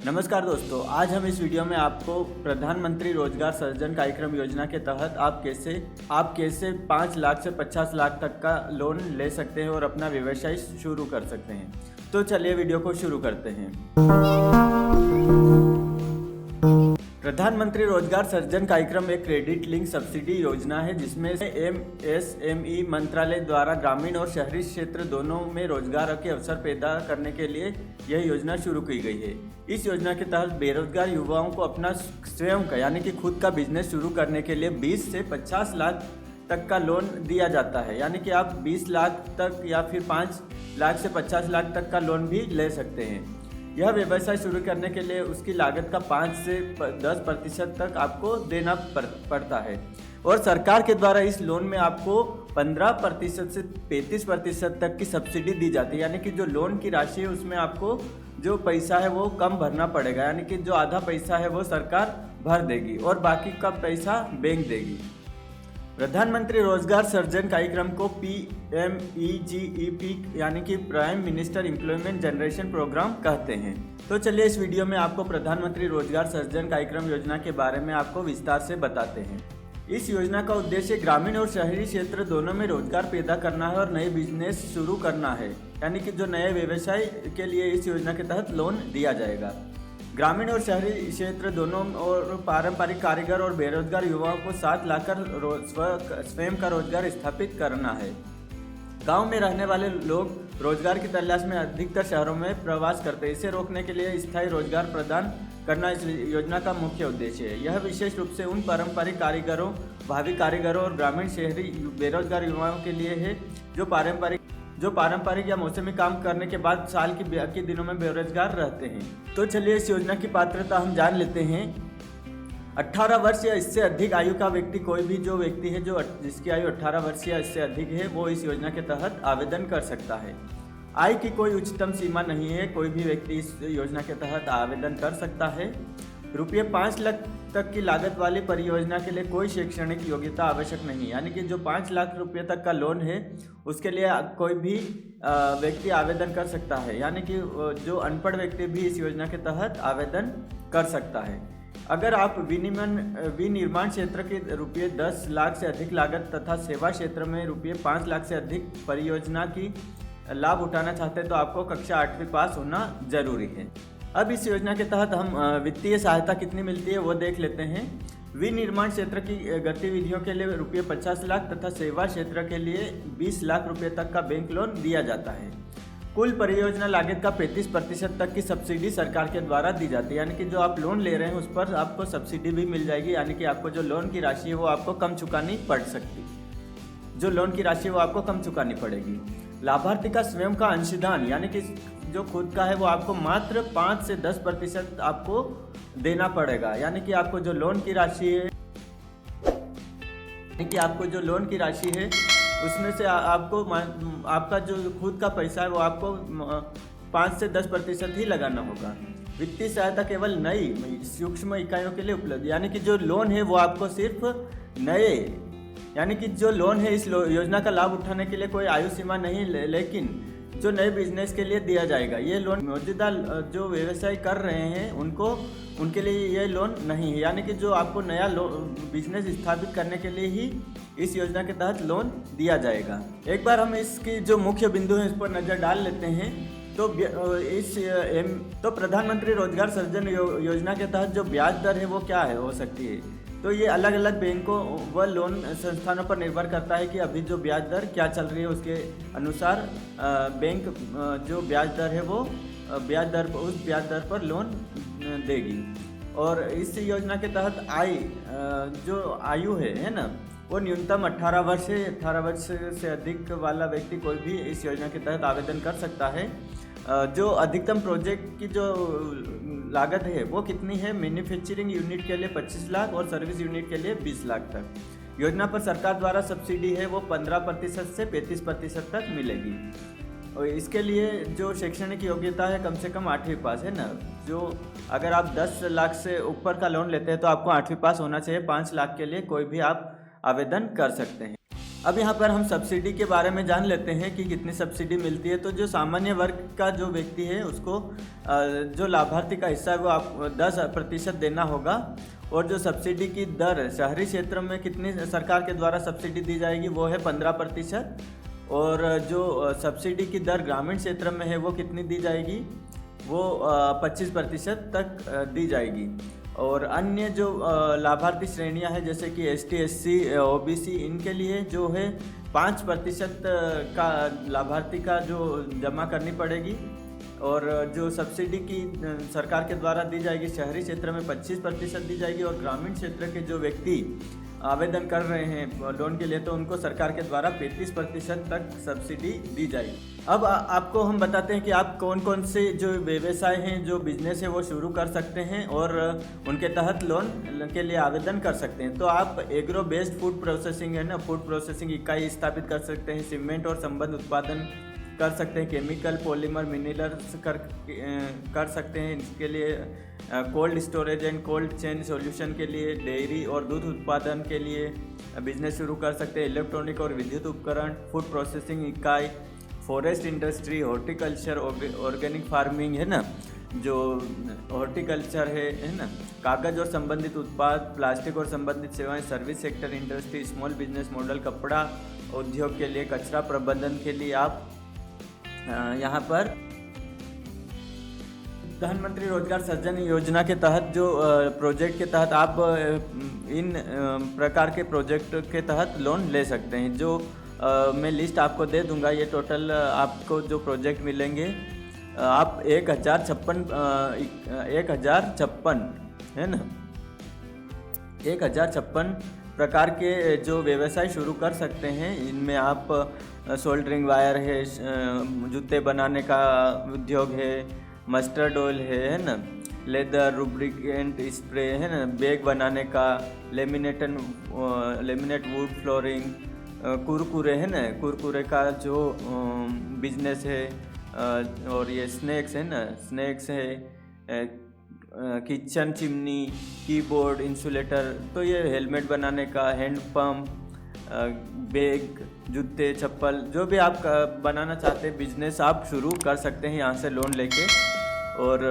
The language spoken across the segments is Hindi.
नमस्कार दोस्तों, आज हम इस वीडियो में आपको प्रधानमंत्री रोजगार सृजन कार्यक्रम योजना के तहत आप कैसे 5 लाख से 50 लाख तक का लोन ले सकते हैं और अपना व्यवसाय शुरू कर सकते हैं। तो चलिए वीडियो को शुरू करते हैं। प्रधानमंत्री रोजगार सृजन कार्यक्रम एक क्रेडिट लिंक सब्सिडी योजना है जिसमें एमएसएमई मंत्रालय द्वारा ग्रामीण और शहरी क्षेत्र दोनों में रोजगार के अवसर पैदा करने के लिए यह योजना शुरू की गई है। इस योजना के तहत बेरोजगार युवाओं को अपना स्वयं का यानी कि खुद का बिजनेस शुरू करने के लिए 20 से 50 लाख तक का लोन दिया जाता है। यानी कि आप 20 लाख तक या फिर 5 लाख से 50 लाख तक का लोन भी ले सकते हैं। यह व्यवसाय शुरू करने के लिए उसकी लागत का 5 से 10% तक आपको देना पड़ता है और सरकार के द्वारा इस लोन में आपको 15% से 35% तक की सब्सिडी दी जाती है। यानी कि जो लोन की राशि है उसमें आपको जो पैसा है वो कम भरना पड़ेगा, यानी कि जो आधा पैसा है वो सरकार भर देगी और बाकी का पैसा बैंक देगी। प्रधानमंत्री रोजगार सृजन कार्यक्रम को PMEGEP यानी कि prime minister employment generation programme कहते हैं। तो चलिए इस वीडियो में आपको प्रधानमंत्री रोजगार सृजन कार्यक्रम योजना के बारे में आपको विस्तार से बताते हैं। इस योजना का उद्देश्य ग्रामीण और शहरी क्षेत्र दोनों में रोजगार पैदा करना है और नए बिजनेस शुरू करना है। यानी कि जो नए व्यवसाय के लिए इस योजना के तहत लोन दिया जाएगा। ग्रामीण और शहरी क्षेत्र दोनों और पारंपरिक कारीगर और बेरोजगार युवाओं को साथ लाकर स्वयं का रोजगार स्थापित करना है। गांव में रहने वाले लोग रोजगार की तलाश में अधिकतर शहरों में प्रवास करते हैं। इसे रोकने के लिए स्थायी रोजगार प्रदान करना इस योजना का मुख्य उद्देश्य है। यह विशेष रूप से उन पारंपरिक कारीगरों, भावी कारीगरों और ग्रामीण शहरी बेरोजगार युवाओं के लिए है जो पारंपरिक या मौसमी काम करने के बाद साल के दिनों में बेरोजगार रहते हैं। तो चलिए इस योजना की पात्रता हम जान लेते हैं। 18 वर्ष या इससे अधिक आयु का व्यक्ति, कोई भी जो व्यक्ति है जिसकी आयु 18 वर्ष या इससे अधिक है वो इस योजना के तहत आवेदन कर सकता है। आय की कोई उच्चतम सीमा नहीं है, कोई भी व्यक्ति इस योजना के तहत आवेदन कर सकता है। रुपये 5 लाख तक की लागत वाली परियोजना के लिए कोई शैक्षणिक योग्यता आवश्यक नहीं है। यानी कि जो 5 लाख रुपये तक का लोन है उसके लिए कोई भी व्यक्ति आवेदन कर सकता है। यानी कि जो अनपढ़ व्यक्ति भी इस योजना के तहत आवेदन कर सकता है। अगर आप विनिर्माण क्षेत्र के रुपये 10 लाख से अधिक लागत तथा सेवा क्षेत्र में रुपये 5 लाख से अधिक परियोजना की लाभ उठाना चाहते हैं तो आपको कक्षा 8वीं पास होना जरूरी है। अब इस योजना के तहत हम वित्तीय सहायता कितनी मिलती है वो देख लेते हैं। विनिर्माण क्षेत्र की गतिविधियों के लिए रुपये 50 लाख तथा सेवा क्षेत्र के लिए 20 लाख रुपये तक का बैंक लोन दिया जाता है। कुल परियोजना लागत का 35% तक की सब्सिडी सरकार के द्वारा दी जाती है। यानी कि जो आप लोन ले रहे हैं उस पर आपको सब्सिडी भी मिल जाएगी। यानी कि आपको जो लोन की राशि है वो आपको कम चुकानी पड़ सकती वो आपको कम चुकानी पड़ेगी। लाभार्थी का स्वयं का अंशदान यानी कि जो खुद का है वो आपको मात्र 5 से 10% आपको देना पड़ेगा। यानी कि आपको जो लोन की राशि है उसमें से आपका जो खुद का पैसा है वो आपको 5 से 10% ही लगाना होगा। वित्तीय सहायता केवल नई सूक्ष्म इकाइयों के लिए उपलब्ध, यानी कि जो लोन है वो आपको सिर्फ जो लोन है इस योजना का लाभ उठाने के लिए कोई आयु सीमा नहीं, लेकिन जो नए बिजनेस के लिए दिया जाएगा। ये लोन मौजूदा जो व्यवसाय कर रहे हैं उनके लिए ये लोन नहीं है। यानी कि जो आपको नया बिजनेस स्थापित करने के लिए ही इस योजना के तहत लोन दिया जाएगा। एक बार हम इसकी जो मुख्य बिंदु है इस पर नज़र डाल लेते हैं। तो प्रधानमंत्री रोजगार सृजन योजना के तहत जो ब्याज दर है वो क्या हो सकती है। तो ये अलग अलग बैंकों व लोन संस्थानों पर निर्भर करता है कि अभी जो ब्याज दर क्या चल रही है उसके अनुसार बैंक जो ब्याज दर है वो उस ब्याज दर पर लोन देगी। और इस योजना के तहत जो आयु है ना वो न्यूनतम 18 वर्ष है। 18 वर्ष से अधिक वाला व्यक्ति कोई भी इस योजना के तहत आवेदन कर सकता है। जो अधिकतम प्रोजेक्ट की जो लागत है वो कितनी है। मैन्युफैक्चरिंग यूनिट के लिए 25 लाख और सर्विस यूनिट के लिए 20 लाख तक। योजना पर सरकार द्वारा सब्सिडी है वो 15% से 35% तक मिलेगी। और इसके लिए जो शैक्षणिक योग्यता है कम से कम 8वीं पास है ना। जो अगर आप 10 लाख से ऊपर का लोन लेते हैं तो आपको 8वीं पास होना चाहिए। 5 लाख के लिए कोई भी आप आवेदन कर सकते हैं। अब यहाँ पर हम सब्सिडी के बारे में जान लेते हैं कि कितनी सब्सिडी मिलती है। तो जो सामान्य वर्ग का जो व्यक्ति है उसको जो लाभार्थी का हिस्सा है वो आप 10% देना होगा। और जो सब्सिडी की दर शहरी क्षेत्र में कितनी सरकार के द्वारा सब्सिडी दी जाएगी वो है 15%। और जो सब्सिडी की दर ग्रामीण क्षेत्र में है वो कितनी दी जाएगी, वो 25% तक दी जाएगी। और अन्य जो लाभार्थी श्रेणियां हैं जैसे कि ST SC OBC, इनके लिए जो है 5% का लाभार्थी का जो जमा करनी पड़ेगी। और जो सब्सिडी की सरकार के द्वारा दी जाएगी शहरी क्षेत्र में 25% दी जाएगी। और ग्रामीण क्षेत्र के जो व्यक्ति आवेदन कर रहे हैं लोन के लिए तो उनको सरकार के द्वारा 35% तक सब्सिडी दी जाएगी। अब आपको हम बताते हैं कि आप कौन कौन से जो व्यवसाय हैं, जो बिजनेस है वो शुरू कर सकते हैं और उनके तहत लोन के लिए आवेदन कर सकते हैं। तो आप एग्रो बेस्ड फूड प्रोसेसिंग है ना, फूड प्रोसेसिंग इकाई स्थापित कर सकते हैं, सीमेंट और संबंध उत्पादन कर सकते हैं, केमिकल पॉलीमर मिनरल्स कर सकते हैं। इसके लिए cold storage and cold chain solution के लिए, डेयरी और दूध उत्पादन के लिए बिजनेस शुरू कर सकते हैं, इलेक्ट्रॉनिक और विद्युत उपकरण, फूड प्रोसेसिंग इकाई, forest industry, horticulture, organic farming है ना, जो हॉर्टिकल्चर है ना, कागज़ और संबंधित उत्पाद, प्लास्टिक और संबंधित सेवाएं, service sector industry, small business model, कपड़ा उद्योग के लिए, कचरा प्रबंधन के लिए आप यहाँ पर प्रधानमंत्री रोजगार सृजन योजना के तहत जो प्रोजेक्ट के तहत आप इन प्रकार के प्रोजेक्ट के तहत लोन ले सकते हैं। जो मैं लिस्ट आपको दे दूंगा, ये टोटल आपको जो प्रोजेक्ट मिलेंगे आप 1056 है ना, 1056 प्रकार के जो व्यवसाय शुरू कर सकते हैं। इनमें आप सोल्डरिंग वायर है, जूते बनाने का उद्योग है, मस्टर्ड ऑयल है ना, लेदर रूब्रिकेंट स्प्रे है ना, बैग बनाने का, लेमिनेट वुड फ्लोरिंग, कुरकुरे है ना, कुरकुरे का जो बिजनेस है। और ये स्नैक्स है ना, स्नैक्स है, किचन चिमनी, कीबोर्ड, इंसुलेटर, तो ये हेलमेट बनाने का, हैंड पंप, बैग, जूते, चप्पल, जो भी आप बनाना चाहते हैं बिजनेस आप शुरू कर सकते हैं यहाँ से लोन लेके। और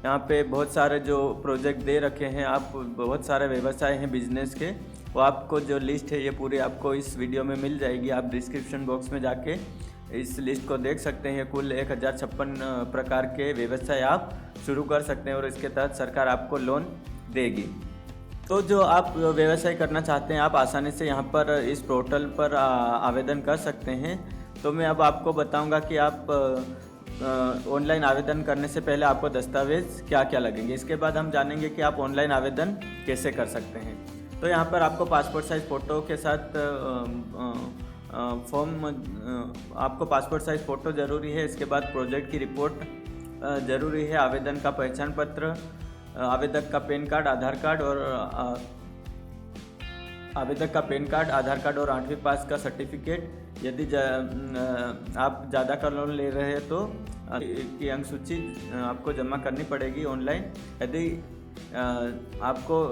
यहाँ पे बहुत सारे जो प्रोजेक्ट दे रखे हैं, आप बहुत सारे व्यवसाय हैं बिजनेस के, वो आपको जो लिस्ट है ये पूरी आपको इस वीडियो में मिल जाएगी। आप डिस्क्रिप्शन बॉक्स में जाके इस लिस्ट को देख सकते हैं। कुल 1056 प्रकार के व्यवसाय आप शुरू कर सकते हैं और इसके तहत सरकार आपको लोन देगी। तो जो आप व्यवसाय करना चाहते हैं आप आसानी से यहाँ पर इस पोर्टल पर आवेदन कर सकते हैं। तो मैं अब आपको बताऊंगा कि आप ऑनलाइन आवेदन करने से पहले आपको दस्तावेज़ क्या क्या लगेंगे। इसके बाद हम जानेंगे कि आप ऑनलाइन आवेदन कैसे कर सकते हैं। तो यहाँ पर आपको पासपोर्ट साइज़ फ़ोटो के साथ आपको पासपोर्ट साइज़ फ़ोटो ज़रूरी है। इसके बाद प्रोजेक्ट की रिपोर्ट ज़रूरी है, आवेदन का पहचान पत्र, आवेदक का पैन कार्ड, आधार कार्ड और आवेदक का पैन कार्ड, आधार कार्ड और 8वीं पास का सर्टिफिकेट। यदि आप ज़्यादा का लोन ले रहे हैं तो की अंक सूची आपको जमा करनी पड़ेगी ऑनलाइन। यदि आपको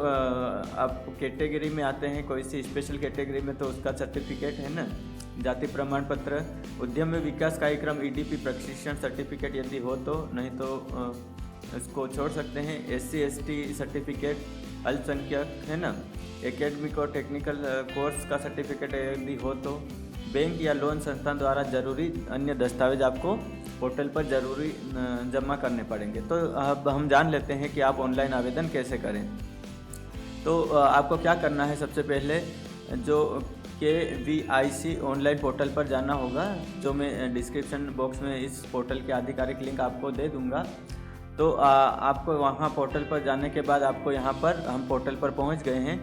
आप कैटेगरी में आते हैं कोई सी स्पेशल कैटेगरी में तो उसका सर्टिफिकेट है ना, जाति प्रमाण पत्र, उद्यम में विकास कार्यक्रम EDP प्रशिक्षण सर्टिफिकेट यदि हो तो, नहीं तो इसको छोड़ सकते हैं। SC ST सर्टिफिकेट, अल्पसंख्यक है ना, एकेडमिक और टेक्निकल कोर्स का सर्टिफिकेट यदि हो तो, बैंक या लोन संस्थान द्वारा जरूरी अन्य दस्तावेज आपको पोर्टल पर जरूरी जमा करने पड़ेंगे। तो अब हम जान लेते हैं कि आप ऑनलाइन आवेदन कैसे करें। तो आपको क्या करना है, सबसे पहले जो KVIC ऑनलाइन पोर्टल पर जाना होगा, जो मैं डिस्क्रिप्शन बॉक्स में इस पोर्टल के आधिकारिक लिंक आपको दे दूंगा। तो आपको वहाँ पोर्टल पर जाने के बाद आपको यहाँ पर हम पोर्टल पर पहुँच गए हैं,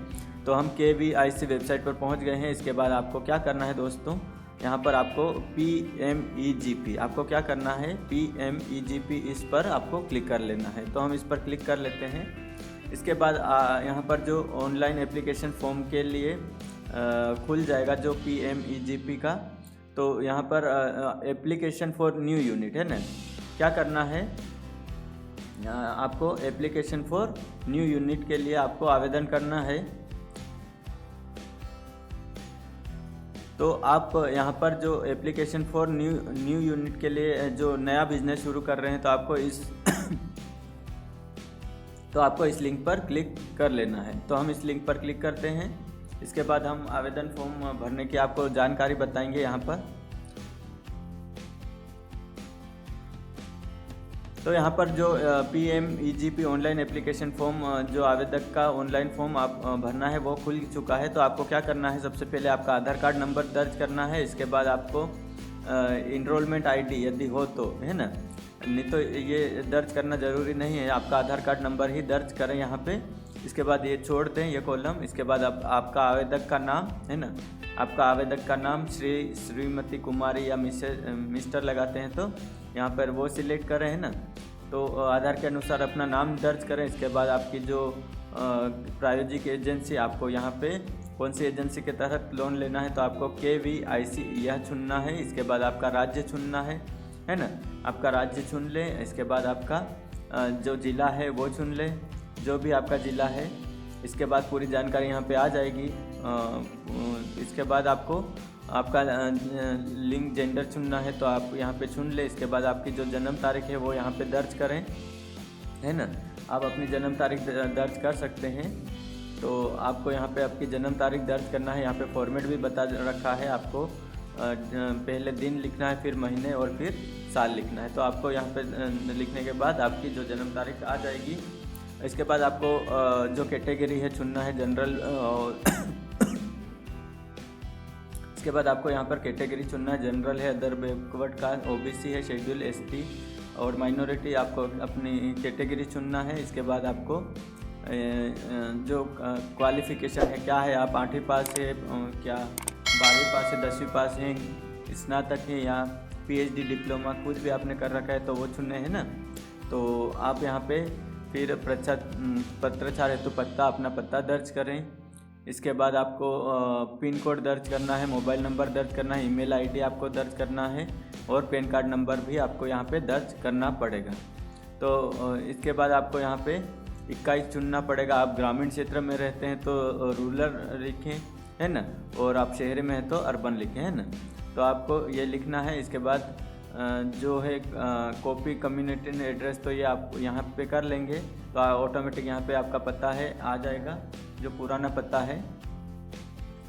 तो हम KVIC वेबसाइट पर पहुँच गए हैं। इसके बाद आपको क्या करना है दोस्तों, यहाँ पर आपको PMEGP आपको क्या करना है, PMEGP इस पर आपको क्लिक कर लेना है। तो हम इस पर क्लिक कर लेते हैं। इसके बाद यहाँ पर जो ऑनलाइन एप्लीकेशन फॉर्म के लिए खुल जाएगा जो PMEGP का, तो यहाँ पर एप्लीकेशन फॉर न्यू यूनिट है ना, क्या करना है, आपको एप्लीकेशन फॉर न्यू यूनिट के लिए आपको आवेदन करना है। तो आप यहाँ पर जो एप्लीकेशन फॉर न्यू यूनिट के लिए जो नया बिजनेस शुरू कर रहे हैं तो आपको इस लिंक पर क्लिक कर लेना है। तो हम इस लिंक पर क्लिक करते हैं। इसके बाद हम आवेदन फॉर्म भरने की आपको जानकारी बताएंगे यहाँ पर। तो यहाँ पर जो PMEGP ऑनलाइन एप्लीकेशन फॉर्म जो आवेदक का ऑनलाइन फॉर्म आप भरना है वो खुल चुका है। तो आपको क्या करना है, सबसे पहले आपका आधार कार्ड नंबर दर्ज करना है। इसके बाद आपको इनरोलमेंट ID यदि हो तो, है ना, नहीं तो ये दर्ज करना ज़रूरी नहीं है, आपका आधार कार्ड नंबर ही दर्ज करें यहाँ पे। इसके बाद ये छोड़ दें ये कॉलम। इसके बाद आपका आवेदक का नाम, है ना, आपका आवेदक का नाम श्रीमती कुमारी या मिस्टर लगाते हैं तो यहाँ पर वो सिलेक्ट करें, है ना। तो आधार के अनुसार अपना नाम दर्ज करें। इसके बाद आपकी जो प्रायोजिक एजेंसी, आपको यहाँ पे कौन सी एजेंसी के तहत लोन लेना है तो आपको KVIC यह चुनना है। इसके बाद आपका राज्य चुनना है ना, आपका राज्य चुन लें। इसके बाद आपका जो ज़िला है वो चुन लें, जो भी आपका ज़िला है। इसके बाद पूरी जानकारी यहाँ पे आ जाएगी। इसके बाद आपको आपका लिंग जेंडर चुनना है तो आप यहाँ पे चुन लें। इसके बाद आपकी जो जन्म तारीख है वो यहाँ पे दर्ज करें, है ना। आप अपनी जन्म तारीख दर्ज कर सकते हैं। तो आपको यहाँ पे आपकी जन्म तारीख दर्ज करना है। यहाँ पे फॉर्मेट भी बता रखा है, आपको पहले दिन लिखना है, फिर महीने और फिर साल लिखना है। तो आपको यहाँ पे लिखने के बाद आपकी जो जन्म तारीख आ जाएगी। इसके बाद आपको जो कैटेगरी है चुनना है, जनरल। इसके बाद आपको यहाँ पर कैटेगरी चुनना है, जनरल है, अदर बैकवर्ड कास्ट, OBC है, शेड्यूल ST और माइनॉरिटी। आपको अपनी कैटेगरी चुनना है। इसके बाद आपको जो क्वालिफ़िकेशन है क्या है, आप 8वीं पास है, क्या 12वीं पास है, 10वीं पास है, स्नातक है या PhD डिप्लोमा, कुछ भी आपने कर रखा है तो वो चुने हैं ना। तो आप यहाँ पे फिर पत्राचार हेतु पत्ता, अपना पत्ता दर्ज करें। इसके बाद आपको पिन कोड दर्ज करना है, मोबाइल नंबर दर्ज करना है, email ID आपको दर्ज करना है और पैन कार्ड नंबर भी आपको यहाँ पे दर्ज करना पड़ेगा। तो इसके बाद आपको यहाँ पे 21 चुनना पड़ेगा। आप ग्रामीण क्षेत्र में रहते हैं तो रूरल लिखें, है ना, और आप शहर में हैं तो अर्बन लिखें, है ना। तो आपको ये लिखना है। इसके बाद जो है कॉपी कम्युनिटी एड्रेस, तो ये आप यहाँ पे कर लेंगे तो ऑटोमेटिक यहाँ पे आपका पता है आ जाएगा, जो पुराना पता है।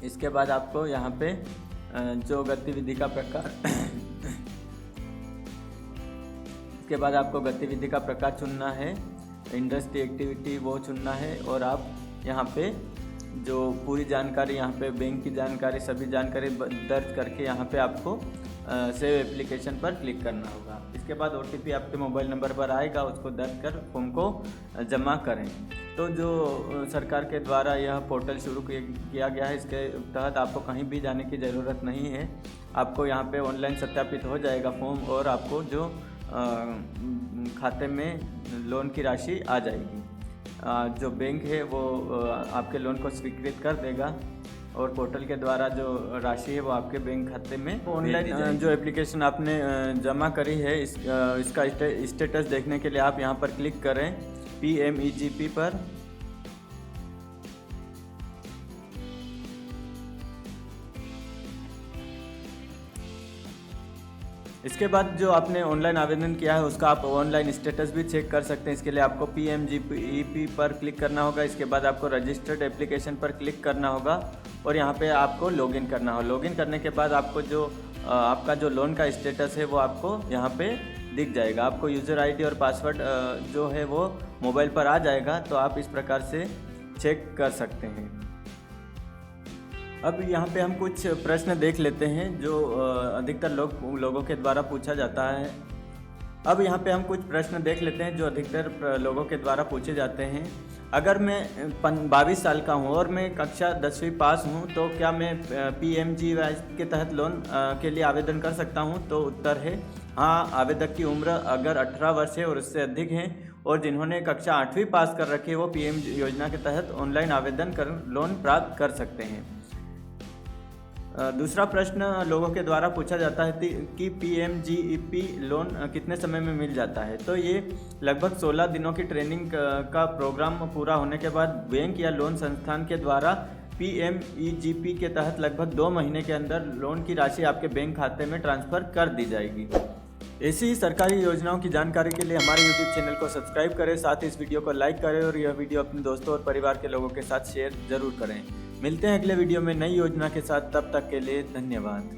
इसके बाद आपको यहाँ पे जो गतिविधि का प्रकार इसके बाद आपको गतिविधि का प्रकार चुनना है, इंडस्ट्री एक्टिविटी वो चुनना है। और आप यहाँ पे जो पूरी जानकारी, यहाँ पे बैंक की जानकारी, सभी जानकारी दर्ज करके यहाँ पे आपको सेव एप्लीकेशन पर क्लिक करना होगा। इसके बाद OTP आपके मोबाइल नंबर पर आएगा, उसको दर्ज कर फॉर्म को जमा करें। तो जो सरकार के द्वारा यह पोर्टल शुरू किया गया है, इसके तहत आपको कहीं भी जाने की ज़रूरत नहीं है। आपको यहाँ पे ऑनलाइन सत्यापित हो जाएगा फॉर्म और आपको जो खाते में लोन की राशि आ जाएगी। जो बैंक है वो आपके लोन को स्वीकृत कर देगा और पोर्टल के द्वारा जो राशि है वो आपके बैंक खाते में ऑनलाइन जो एप्लीकेशन आपने जमा करी है इसका स्टेटस देखने के लिए आप यहाँ पर क्लिक करें PMEGP पर। इसके बाद जो आपने ऑनलाइन आवेदन किया है उसका आप ऑनलाइन स्टेटस भी चेक कर सकते हैं। इसके लिए आपको PMGP पर क्लिक करना होगा। इसके बाद आपको रजिस्टर्ड एप्लीकेशन पर क्लिक करना होगा और यहाँ पे आपको लॉगिन करना होगा। लॉगिन करने के बाद आपको जो आपका जो लोन का स्टेटस है वो आपको यहाँ पे दिख जाएगा। आपको यूज़र ID और पासवर्ड जो है वो मोबाइल पर आ जाएगा, तो आप इस प्रकार से चेक कर सकते हैं। अब यहाँ पे हम कुछ प्रश्न देख लेते हैं जो अधिकतर लोगों के द्वारा पूछा जाता है। अब यहाँ पे हम कुछ प्रश्न देख लेते हैं जो अधिकतर लोगों के द्वारा पूछे जाते हैं। अगर मैं 22 साल का हूँ और मैं कक्षा 10वीं पास हूँ तो क्या मैं PMGY के तहत लोन के लिए आवेदन कर सकता हूँ? तो उत्तर है हाँ। आवेदक की उम्र अगर 18 वर्ष है और उससे अधिक है और जिन्होंने कक्षा 8वीं पास कर रखी है वो PM योजना के तहत ऑनलाइन आवेदन कर लोन प्राप्त कर सकते हैं। दूसरा प्रश्न लोगों के द्वारा पूछा जाता है कि PMGP लोन कितने समय में मिल जाता है? तो ये लगभग 16 दिनों की ट्रेनिंग का प्रोग्राम पूरा होने के बाद बैंक या लोन संस्थान के द्वारा PMEGP के तहत लगभग 2 महीने के अंदर लोन की राशि आपके बैंक खाते में ट्रांसफ़र कर दी जाएगी। ऐसी ही सरकारी योजनाओं की जानकारी के लिए हमारे YouTube चैनल को सब्सक्राइब करें, साथ ही इस वीडियो को लाइक करें और यह वीडियो अपने दोस्तों और परिवार के लोगों के साथ शेयर जरूर करें। मिलते हैं अगले वीडियो में नई योजना के साथ, तब तक के लिए धन्यवाद।